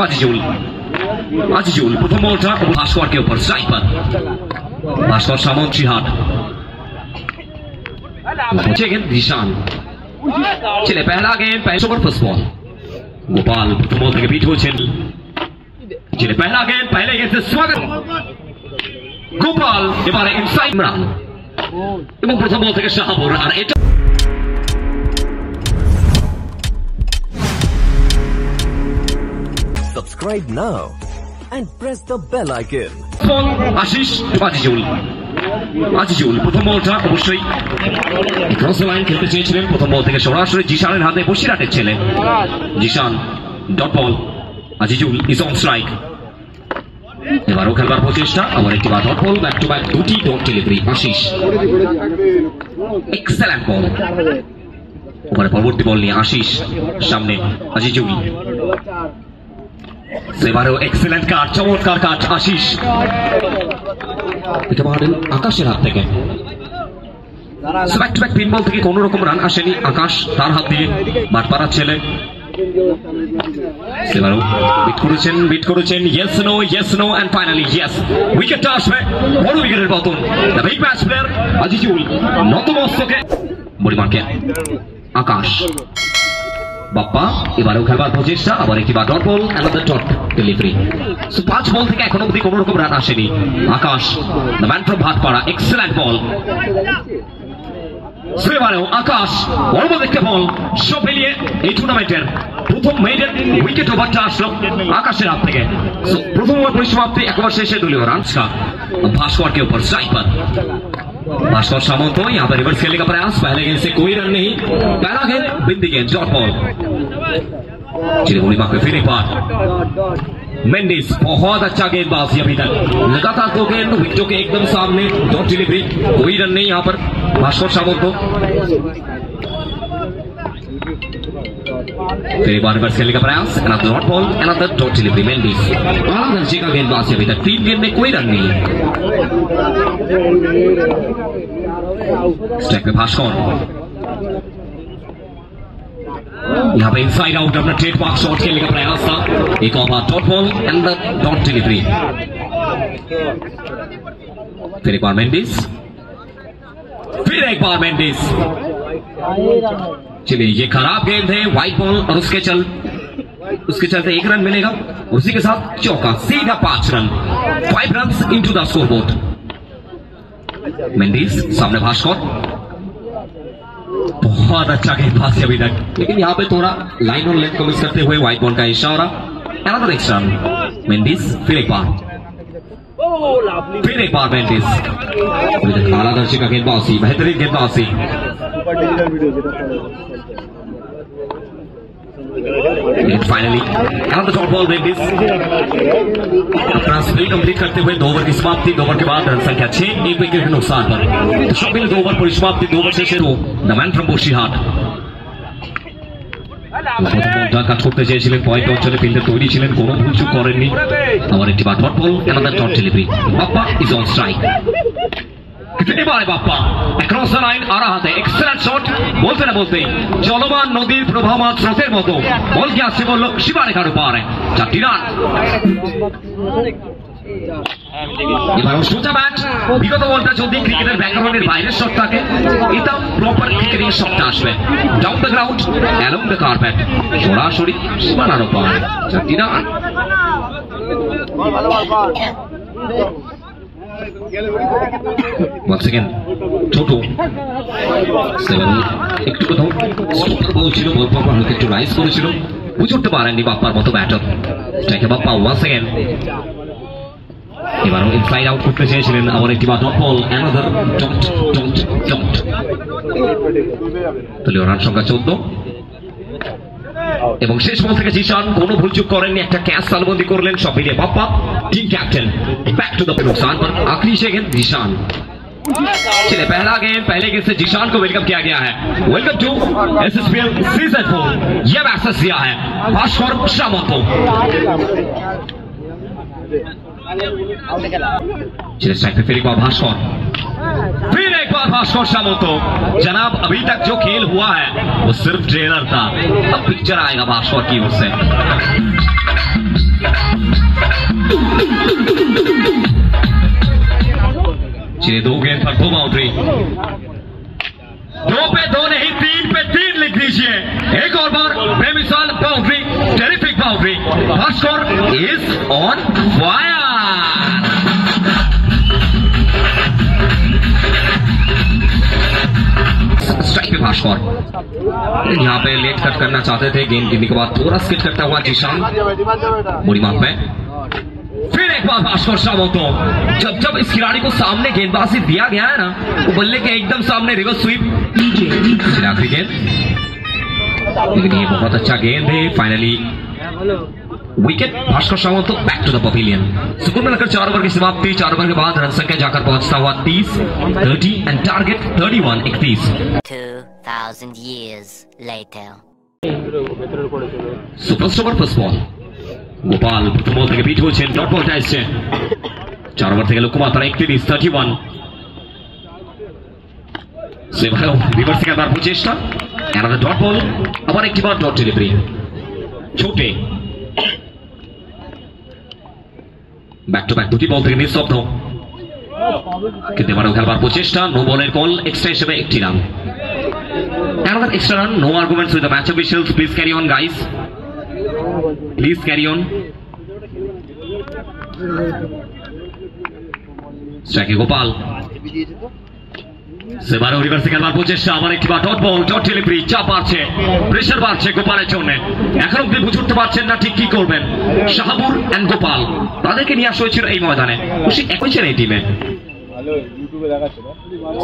আজিজুল প্রথম বলটা भास्कर के ऊपर स्ट्राइक पर भास्कर सामंत हाथ पहुंचे गेंद जीशान चले पहला गेंद पहले ओवर फर्स्ट बॉल गोपाल प्रथम बॉल থেকে বিট হয়েছেন चले पहला गेंद पहले गेंद से स्वागत गोपाल এবারে ইনসাইড ইমরান এবং প্রথম বল থেকে শাহাবুর আর এটা Subscribe now and press the bell icon. Ashis Azizul প্রথম বলটা অবশ্যই ক্রস লাইন খেলতে চেয়েছিলেন প্রথম বল থেকে সরাসরি জিশানের হাতে বসিরহাটের ছেলে Zeeshan dot ball Azizul is on strike এবারও খেলবার প্রচেষ্টা আবার একটি dot ball back to back দুটি dot delivery Ashis excellent ball ওখানে পরবর্তী বল নিয়ে আশিস সামনে আজিজুল সেবারও এক্সেলেন্ট কাট চমৎকার কাট আশিস এটা মারেন আকাশের হাত থেকে ব্যাক টু ব্যাক পিন বল থেকে কোন রকম রান আসেনি আকাশ তার হাত দিয়ে বাটপাড়ার ছেলে সেবারও বিট করেছেন yes no and finally yes উইকেটটা আসবে বড় উইকেটের পতন the big match player Azizul নতমস্তকে বড়িমাকে আকাশ বাপ্পা এবারেও খেলবার প্রচেষ্টা আবার একটি dot ball another dot delivery so 5 ball থেকে এখনো অবধি কোনো রকম রান আসেনি Akash the man from Bhatpara excellent ball এবারেও আকাশ বড় দেখতে বল সব মিলিয়ে এই টুর্নামেন্টের প্রথম মেইডেন উইকেট ওভারটা আসলো আকাশের হাত থেকে প্রথম ওভার পরিসমাপ্তি একবার শেষে দলীয় রান भास्कर के ऊपर स्ट्राइक पर भास्कर सामंत यहाँ पर रिवर्स खेलने का प्रयास पहले गेंद से कोई रन नहीं पहला गेंद बिंदी गेंद डॉट बॉल चिरगुड़ी के फिर एक बार मेंडिस बहुत अच्छा गेंदबाजी अभी तक लगातार 2 गेंद विकेटों के एकदम सामने डॉट डिलीवरी कोई रन नहीं यहाँ पर भास्कर सामंत फिर एक बार रिवर्स खेलने का प्रयास another dot ball another dot delivery Mendis आला दर्जे का गेंदबाजी अभी तक 3 गेंद में कोई रन नहीं स्ट्राइक पे भास्कर यहाँ पे इनसाइड आउट अपना ट्रेडमार्क शॉट खेलने का प्रयास था एक और बार dot ball and the dot delivery फिर एक बार मेंडिस चलिए ये खराब गेंद है वाइट बॉल और उसके चलते 1 रन मिलेगा उसी के साथ चौका सीधा 5 run 5 run into the scoreboard Mendis सामने भास्कर बहुत अच्छा गेंदबाजी अभी तक लेकिन यहाँ पे थोड़ा लाइन और लेंथ को मिस करते हुए व्हाइट बॉल का इशारा अनदर एक्स्ट्रा मेंडिस फिर एक बार मेंडिस आला दर्जे का गेंदबाजी बेहतरीन गेंदबाजी finally another dot ball Mendis अपना स्पेल कंप्लीट करते हुए 2 ओवर की समाप्ति 2 ओवर के बाद रन संख्या 6 1 विकेट के नुकसान पर तो सब मिले 2 ओवर परिसमाप्ति 2 ओवर शेषে द ম্যান ফ্রম বসিরহাট কাজ করতে চেয়েছিলেন পয়েন্ট অঞ্চলে ফিল্ডে তৈরি ছিলেন কোনো ভুলচুক করেননি আবার একটি dot ball another dot delivery Bappa is on strike এবারে বাপ্পা অ্যাক্রস দ্য লাইন আর হাতে এক্সেলেন্ট শট বলতে না বলতেই চলমান নদীর প্রবাহমান স্রোতের মতো বল কি আসছে বলল সীমারেখার উপরে 4টি রান এবারও সোজা ব্যাট বিগত বলটা যদি ক্রিকেটের ব্যাকগ্রাউন্ডের বাইরের শট থাকে এটা প্রপার ক্রিকেটিং শটটা আসবে down the ground along the carpet সরাসরি সীমানার উপর 4টি রান once again ছোট 7 একটু কোথাও সুপার বল ছিল বল পাওয়ার হালকা একটু রাইজ করেছিল বুঝে উঠতে পারেননি বাপ্পার মতো ব্যাটার স্ট্রাইকে বাপ্পা once again এবারও ইনসাইড আউট করতে চেয়েছিলেন আবার একটি ডট বল অ্যানাদার ডট দলীয় রান সংখ্যা 14 এবং শেষ বল থেকে জিশান কোনো ভুলচুক করেননি একটা ক্যাচ তালবন্দি করলেন সব মিলিয়ে Bappa team captain back to the नुकसान पर आखिरी गेंद जीशान चलिए पहला गेंद पहले गेंद से जीशान को वेलकम किया गया है वेलकम टू एसएसपीएल सीजन 4 यह मैसेज दिया है भास्कर सामंत को चलिए स्ट्राइक पे फिर एक बार भास्कर सामंत जनाब अभी तक जो खेल हुआ है वो सिर्फ ट्रेलर था अब पिक्चर आएगा भास्कर की ओर से गेंद पर 2 बाउंड्री, 2 पे 2 नहीं 3 पे 3 लिख दीजिए। एक और बार बेमिसाल boundary, terrific boundary. Bhaskar is on fire. Strike पे भास्कर, यहाँ पे लेट कट करना चाहते थे, गेंद गिरने के बाद थोड़ा स्किट करता हुआ जीशान बड़ी मार्क में। फिर एक बार भास्कर सामंतो, जब इस खिलाड़ी को सामने गेंदबाजी दिया गया है ना, वो बल्ले के एकदम सामने रिवर्स स्वीप, आखिरी गेंद, लेकिन ये बहुत अच्छा गेंद है। Finally wicket Bhaskar Samanta, back to the pavilion. सुकून में लगकर 4 ओवर की समाप्ति, 4 ओवर के बाद रन संख्या जाकर पहुंचता हुआ 30 and target 31-31। 2000 years later. Super over first ball, Gopal প্রথম বল থেকে বিট হয়েছেন, ডট বলটা এসছে। 4 ওভার থেকে লক্ষ্যমাত্রা 31 সেভাবেও রিভার্সে খেলার প্রচেষ্টা, অ্যানাদার ডট বল, আবার একটি বার ডট ডেলিভারি, ছোটে ব্যাক টু ব্যাক দুটি বল থেকে নিঃশব্দ, কিন্তু এবারেও খেলবার প্রচেষ্টা, নো বলের কল, এক্সট্রা হিসেবে একটি run. Another extra run, no arguments with the match officials. Please carry on, guys. Please carry on. Strike Gopal. সেবারও রিভার্সে খেলবার প্রচেষ্টা, আবার একটি বার ডট বল, ডট ডেলিভারি, চাপ বাড়ছে, প্রেসার বাড়ছে গোপালের জন্য। এখন অব্দি বুঝে উঠতে পারছেন না ঠিক কি করবেন। শাহাবুর এন্ড গোপাল, তাদেরকে নিয়ে আসা হয়েছিল এই ময়দানে, খুশি একই ছিল এই টিমে।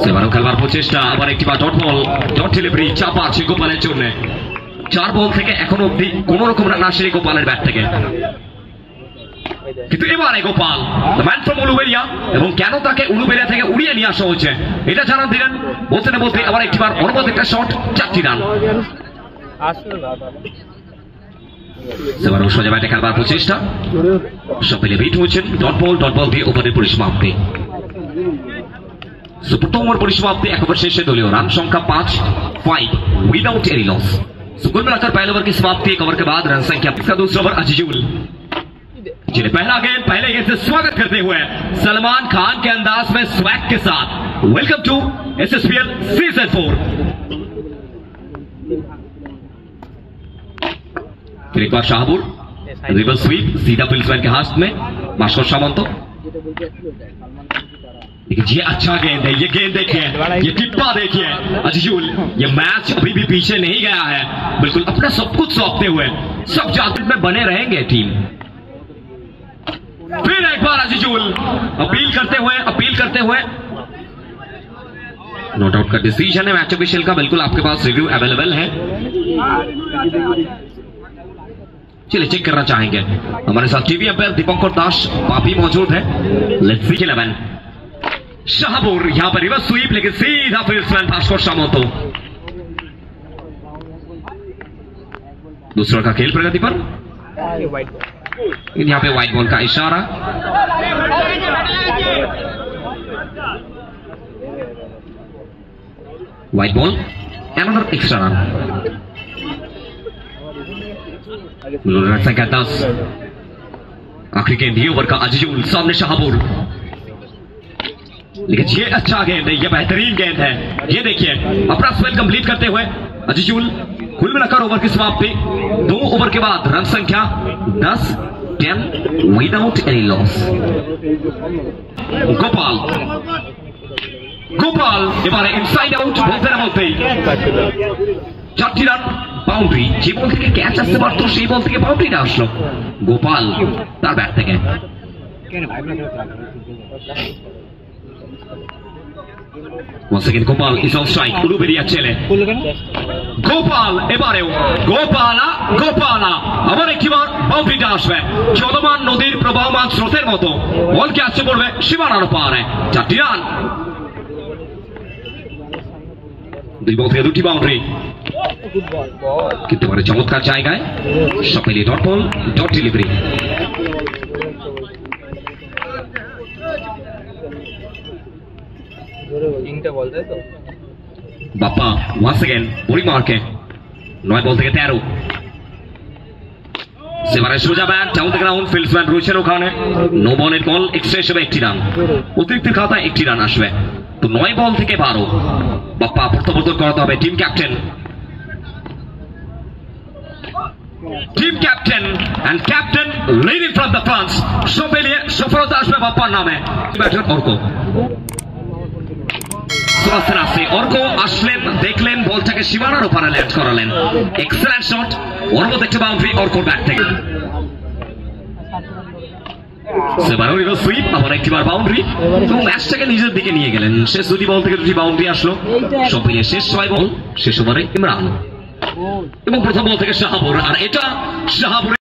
সেবারও খেলবার প্রচেষ্টা, আবার একটি বার ডট বল, ডট ডেলিভারি, চাপ আছে গোপালের জন্য। 4 বল থেকে এখন অব্দি কোন রকম রান আসেনি গোপালের ব্যাট থেকে, কিন্তু এবারে Gopal the man from Uluberia, এবং কেন তাকে উলুবেরিয়া থেকে উড়িয়ে নিয়ে আসা হয়েছে এটা জানান দিলেন বলতে না বলতে। আবার একটি বার অনুবাদ একটা শট, 4টি রান। সেবারও সোজা ব্যাটে খেলবার প্রচেষ্টা, সব মিলে বিট হয়েছেন, ডট বল দিয়ে ওভারের পরিসমাপ্তি। সুপার ওভার পরিসমাপ্তি, 1 ওভার শেষে दलीय रन संख्या 5 विदाउट एनी लॉस। सुकून में रखकर पहले ओवर की समाप्ति, 1 ओवर के बाद रन संख्या का दूसरा ओवर अजीजुल, जिन्हें पहले गेंद से स्वागत करते हुए सलमान खान के अंदाज में स्वैग के साथ वेलकम टू एसएसपीएल सीजन 4। फिर एक बार शाहबुर, रिवर्स स्वीप, सीधा फिल्ड्समैन के हाथ में भास्कर सामंतो। ये अच्छा गेंद है, ये गेंद देखिए, ये टिप्पा देखिए अजीजुल, ये मैच अभी भी पीछे नहीं गया है, बिल्कुल अपना सब कुछ सौंपते हुए सब जागृत में बने रहेंगे टीम। फिर एक बार अजीजुल अपील करते हुए नॉट आउट का डिसीजन है मैच ऑफिशियल का, बिल्कुल आपके पास रिव्यू अवेलेबल है, चलिए चेक करना चाहेंगे। हमारे साथ टीवी अंपायर दीपंकर दास पापी मौजूद है। लेट्स सी 11 शाहबुर, यहां पर रिवर्स स्वीप, लेकिन सीधा फील्ड्समैन भास्कर सामंतो। दूसरा का खेल प्रगति पर, यहां पे व्हाइट बॉल का इशारा। White ball, another extra run. Run संख्या 10, आखिरी गेंद ये ओवर का अजीजुल, सामने शाहबुर, लेकिन ये अच्छा गेंद है, ये बेहतरीन गेंद है। ये देखिए अपना स्पेल कंप्लीट करते हुए अजीजुल, कुल मिलाकर ओवर की समाप्ति 2 ओवर के बाद रन संख्या 10 विदाउट एनी लॉस। गोपाल এবারে ইনসাইড আউট বলতে না বলতেই 4টি রান, বাউন্ডারি। যে বল থেকে ক্যাচ আসতে পারতো সেই বল থেকে বাউন্ডারিটা আসলো গোপাল তার ব্যাট থেকে। Once again Gopal is on strike, Uluberia ছেলে গোপাল, এবারেও গোপালা আবার একটিবার বাউন্ডারিটা আসবে, চলমান নদীর প্রবাহমান স্রোতের মতো বলকে আসছে পড়বে সীমানার পারে। 4টি রান, 2 বল থেকে 2টি বাউন্ডারি, কিন্তু এবারে চমৎকার জায়গায় সব মিলিয়ে dot ball, dot delivery. Bappa once again বড়ি মার্কে 9 বল থেকে 13, সেবারে সোজা ব্যাট ডাউন দ্য গ্রাউন্ড, ফিল্ডসম্যান রয়েছেন ওখানে, নো বলের বল, এক্সট্রা হিসেবে 1টি রান, অতিরিক্ত খাতায় 1টি রান আসবে। তো তো 9 বল থেকে 12 বাপ্পা প্রত্যাবর্তন করাতে হবে team captain and captain leading from the front সফলতা আসবে বাপ্পার নামে ব্যাটার অর্ক অর্ক আসলেন দেখলেন বলটাকে সীমানার ওপারে ল্যান্ড করালেন এক্সেলেন্ট শট ওর মধ্যে একটা বাউন্ডারি অর্কর ব্যাট থেকে আবার একটিবার বাউন্ডারি এবং ম্যাচটাকে নিজের দিকে নিয়ে গেলেন শেষ 2 বল থেকে 2 বাউন্ডারি আসলো সব মিলিয়ে শেষ 6 বল শেষ ওভারে ইমরান এবং প্রথম বল থেকে শাহাবুর আর এটা শাহাবুরের